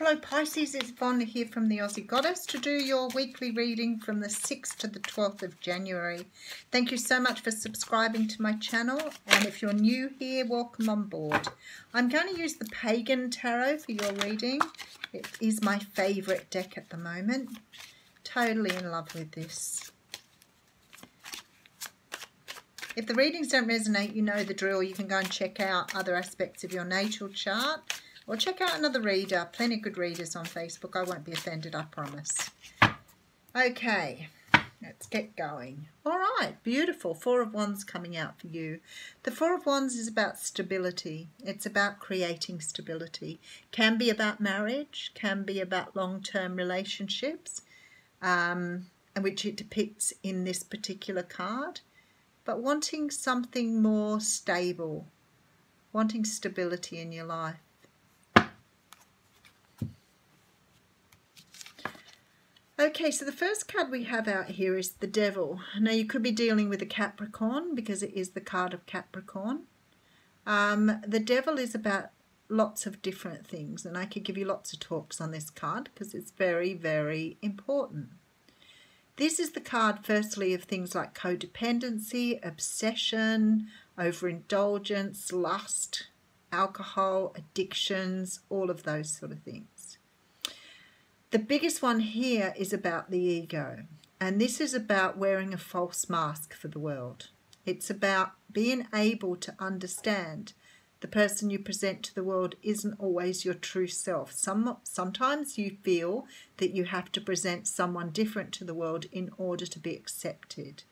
Hello Pisces, it's Vonda here from the Aussie Goddess to do your weekly reading from the 6th to the 12th of January. Thank you so much for subscribing to my channel, and if you're new here, welcome on board. I'm going to use the Pagan Tarot for your reading. It is my favourite deck at the moment. Totally in love with this. If the readings don't resonate, you know the drill. You can go and check out other aspects of your natal chart. Or check out another reader. Plenty of good readers on Facebook. I won't be offended, I promise. Okay, let's get going. All right, beautiful. Four of Wands coming out for you. The Four of Wands is about stability. It's about creating stability. Can be about marriage, can be about long-term relationships, which it depicts in this particular card. But wanting something more stable, wanting stability in your life. Okay, so the first card we have out here is the Devil. Now you could be dealing with a Capricorn because it is the card of Capricorn. The Devil is about lots of different things, and I could give you lots of talks on this card because it's very, very important. This is the card firstly of things like codependency, obsession, overindulgence, lust, alcohol, addictions, all of those sort of things. The biggest one here is about the ego, and this is about wearing a false mask for the world. It's about being able to understand the person you present to the world isn't always your true self. Sometimes you feel that you have to present someone different to the world in order to be accepted.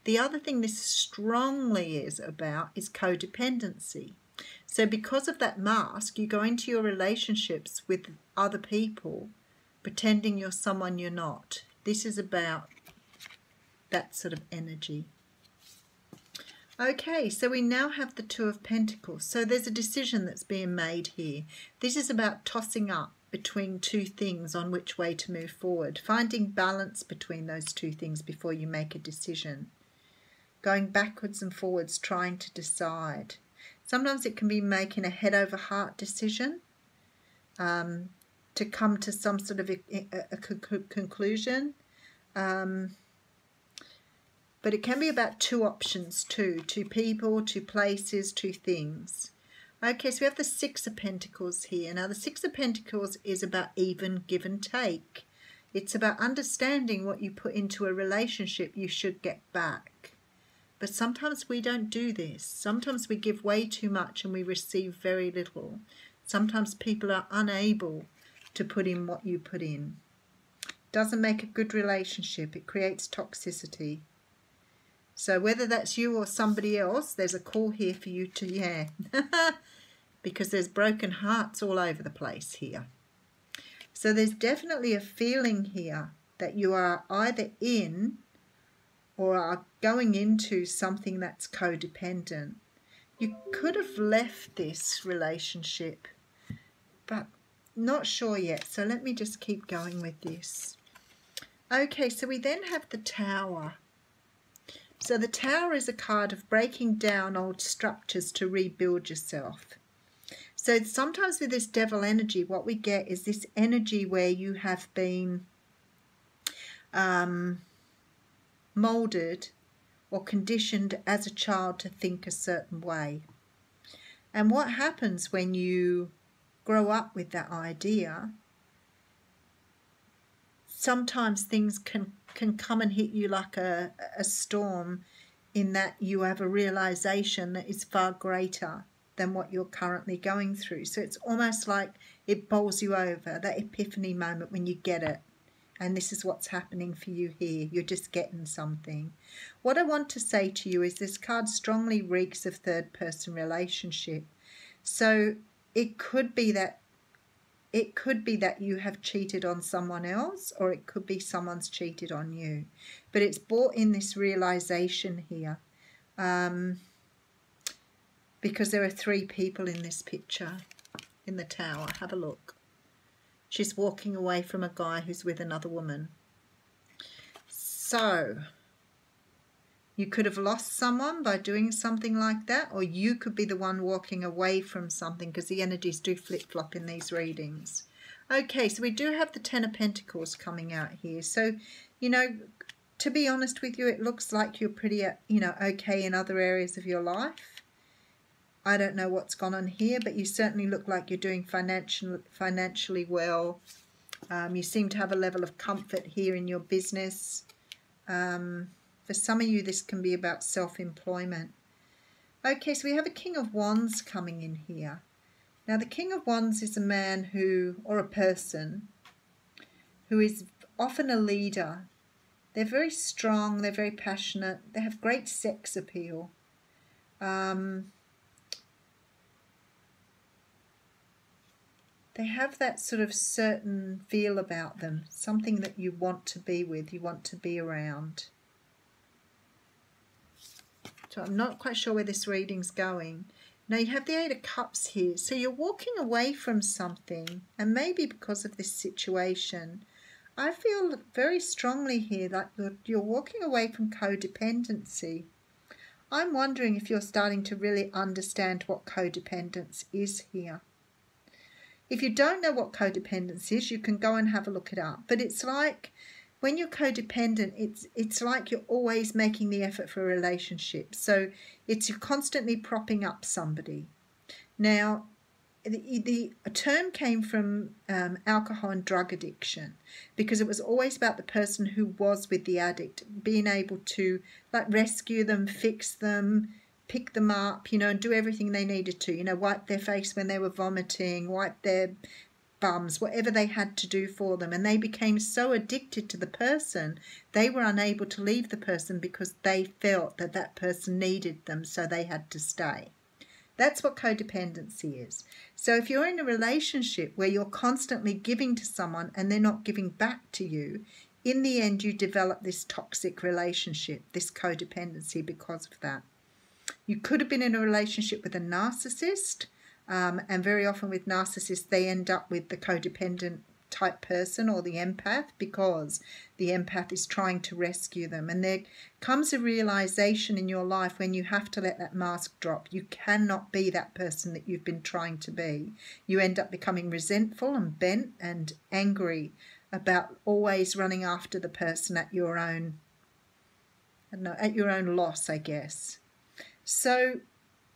The other thing this strongly is about is codependency. So because of that mask, you go into your relationships with other people pretending you're someone you're not. This is about that sort of energy. Okay, so we now have the Two of Pentacles. So there's a decision that's being made here. This is about tossing up between two things on which way to move forward. Finding balance between those two things before you make a decision. Going backwards and forwards, trying to decide. Sometimes it can be making a head over heart decision. To come to some sort of a conclusion. But it can be about two options too. Two people, two places, two things. Okay, so we have the Six of Pentacles here. Now the Six of Pentacles is about even give and take. It's about understanding what you put into a relationship you should get back. But sometimes we don't do this. Sometimes we give way too much and we receive very little. Sometimes people are unable to put in what you put in. Doesn't make a good relationship. It creates toxicity. So whether that's you or somebody else, there's a call here for you to, because there's broken hearts all over the place here. So there's definitely a feeling here that you are either in or are going into something that's codependent. You could have left this relationship, but not sure yet, so let me just keep going with this. Okay, so we then have the Tower. So the Tower is a card of breaking down old structures to rebuild yourself. So sometimes with this Devil energy, what we get is this energy where you have been moulded or conditioned as a child to think a certain way. And what happens when you grow up with that idea, sometimes things can come and hit you like a storm, in that you have a realization that is far greater than what you're currently going through. So it's almost like it bowls you over, that epiphany moment when you get it. And this is what's happening for you here. You're just getting something. What I want to say to you is this card strongly reeks of third-person relationship. So it could be that you have cheated on someone else, or it could be someone's cheated on you. But it's brought in this realization here, because there are three people in this picture in the Tower. Have a look. She's walking away from a guy who's with another woman. So you could have lost someone by doing something like that, or you could be the one walking away from something, because the energies do flip-flop in these readings. Okay, so we do have the Ten of Pentacles coming out here. So, you know, to be honest with you, it looks like you're pretty, okay in other areas of your life. I don't know what's gone on here, but you certainly look like you're doing financially well. You seem to have a level of comfort here in your business. For some of you, this can be about self-employment. Okay, so we have a King of Wands coming in here. Now, the King of Wands is a man who, or a person, who is often a leader. They're very strong, they're very passionate, they have great sex appeal. They have that sort of certain feel about them, something that you want to be with, you want to be around. So I'm not quite sure where this reading's going. Now you have the Eight of Cups here. So you're walking away from something, and maybe because of this situation, I feel very strongly here that you're walking away from codependency. I'm wondering if you're starting to really understand what codependence is here. If you don't know what codependence is, you can go and have a look it up. But it's like when you're codependent, it's like you're always making the effort for a relationship. So it's you're constantly propping up somebody. Now, the term came from alcohol and drug addiction, because it was always about the person who was with the addict being able to like rescue them, fix them, pick them up, and do everything they needed to, wipe their face when they were vomiting, wipe their bums, whatever they had to do for them. And they became so addicted to the person, they were unable to leave the person because they felt that that person needed them, so they had to stay. That's what codependency is. So if you're in a relationship where you're constantly giving to someone and they're not giving back to you, in the end you develop this toxic relationship, this codependency because of that. You could have been in a relationship with a narcissist, and very often with narcissists they end up with the codependent type person or the empath, because the empath is trying to rescue them. And there comes a realization in your life when you have to let that mask drop. You cannot be that person that you've been trying to be. You end up becoming resentful and bent and angry about always running after the person at your own, at your own loss, I guess. So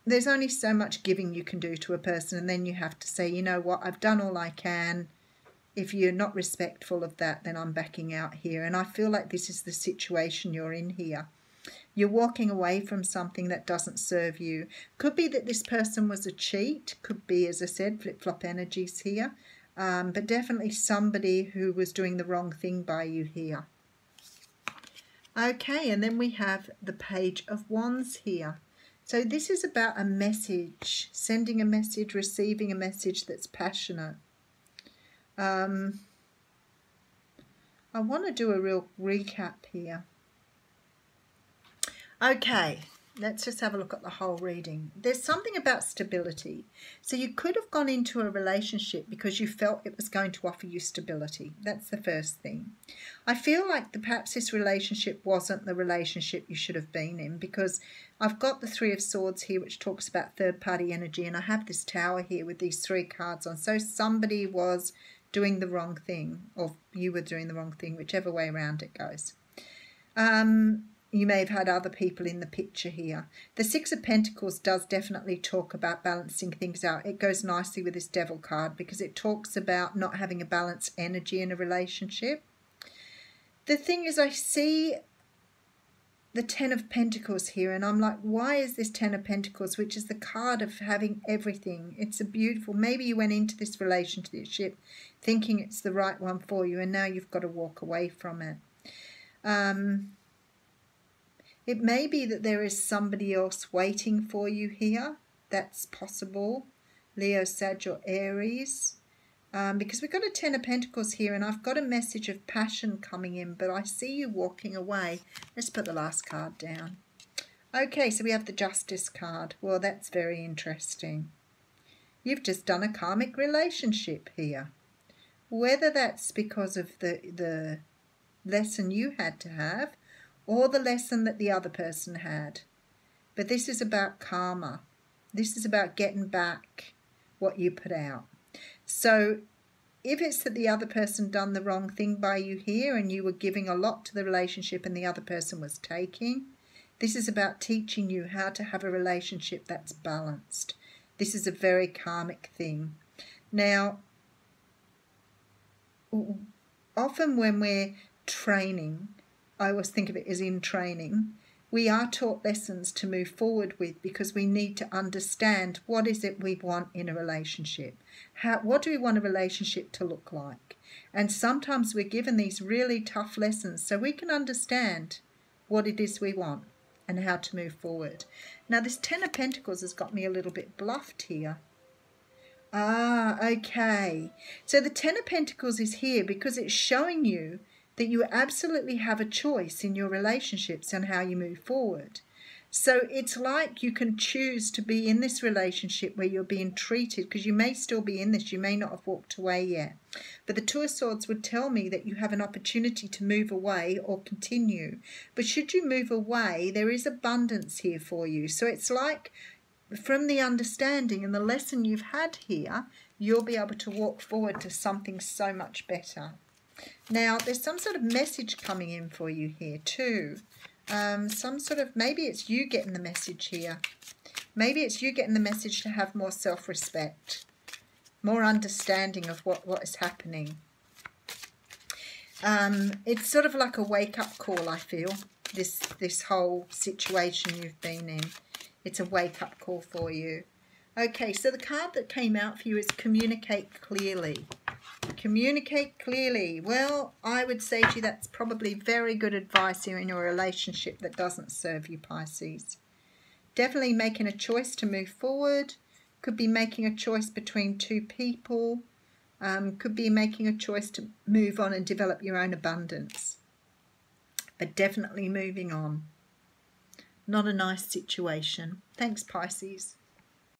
there's only so much giving you can do to a person, and then you have to say, you know what, I've done all I can. If you're not respectful of that, then I'm backing out here. And I feel like this is the situation you're in here. You're walking away from something that doesn't serve you. Could be that this person was a cheat. Could be, as I said, flip-flop energies here. But definitely somebody who was doing the wrong thing by you here. Okay, and then we have the Page of Wands here. So this is about a message, sending a message, receiving a message that's passionate. I want to do a real recap here. Okay, let's just have a look at the whole reading. There's something about stability. So you could have gone into a relationship because you felt it was going to offer you stability. That's the first thing. I feel like perhaps this relationship wasn't the relationship you should have been in, because I've got the Three of Swords here, which talks about third-party energy, and I have this Tower here with these three cards on. So somebody was doing the wrong thing, or you were doing the wrong thing, whichever way around it goes. You may have had other people in the picture here. The Six of Pentacles does definitely talk about balancing things out. It goes nicely with this Devil card because it talks about not having a balanced energy in a relationship. The thing is, I see the Ten of Pentacles here, and I'm like, why is this Ten of Pentacles, which is the card of having everything? It's a beautiful, maybe you went into this relationship thinking it's the right one for you, and now you've got to walk away from it. It may be that there is somebody else waiting for you here. That's possible. Leo, Sag, or Aries. Because we've got a Ten of Pentacles here, and I've got a message of passion coming in, but I see you walking away. Let's put the last card down. Okay, so we have the Justice card. Well, that's very interesting. You've just done a karmic relationship here. Whether that's because of the lesson you had to have, or the lesson that the other person had. But this is about karma. This is about getting back what you put out. So if it's that the other person done the wrong thing by you here and you were giving a lot to the relationship and the other person was taking, this is about teaching you how to have a relationship that's balanced. This is a very karmic thing. Now, often when we're training, I always think of it as in training, we are taught lessons to move forward with because we need to understand what is it we want in a relationship. What do we want a relationship to look like? And sometimes we're given these really tough lessons so we can understand what it is we want and how to move forward. Now this Ten of Pentacles has got me a little bit bluffed here. Okay. So the Ten of Pentacles is here because it's showing you that you absolutely have a choice in your relationships and how you move forward. So it's like you can choose to be in this relationship where you're being treated, because you may still be in this, you may not have walked away yet. But the Two of Swords would tell me that you have an opportunity to move away or continue. But should you move away, there is abundance here for you. So it's like from the understanding and the lesson you've had here, you'll be able to walk forward to something so much better. Now, there's some sort of message coming in for you here too. Some sort of, maybe it's you getting the message here. Maybe it's you getting the message to have more self-respect, more understanding of what is happening. It's sort of like a wake-up call, I feel, this whole situation you've been in. It's a wake-up call for you. Okay, so the card that came out for you is communicate clearly. Communicate clearly. Well, I would say to you that's probably very good advice here in your relationship that doesn't serve you, Pisces. Definitely making a choice to move forward. Could be making a choice between two people. Could be making a choice to move on and develop your own abundance. But definitely moving on. Not a nice situation. Thanks, Pisces.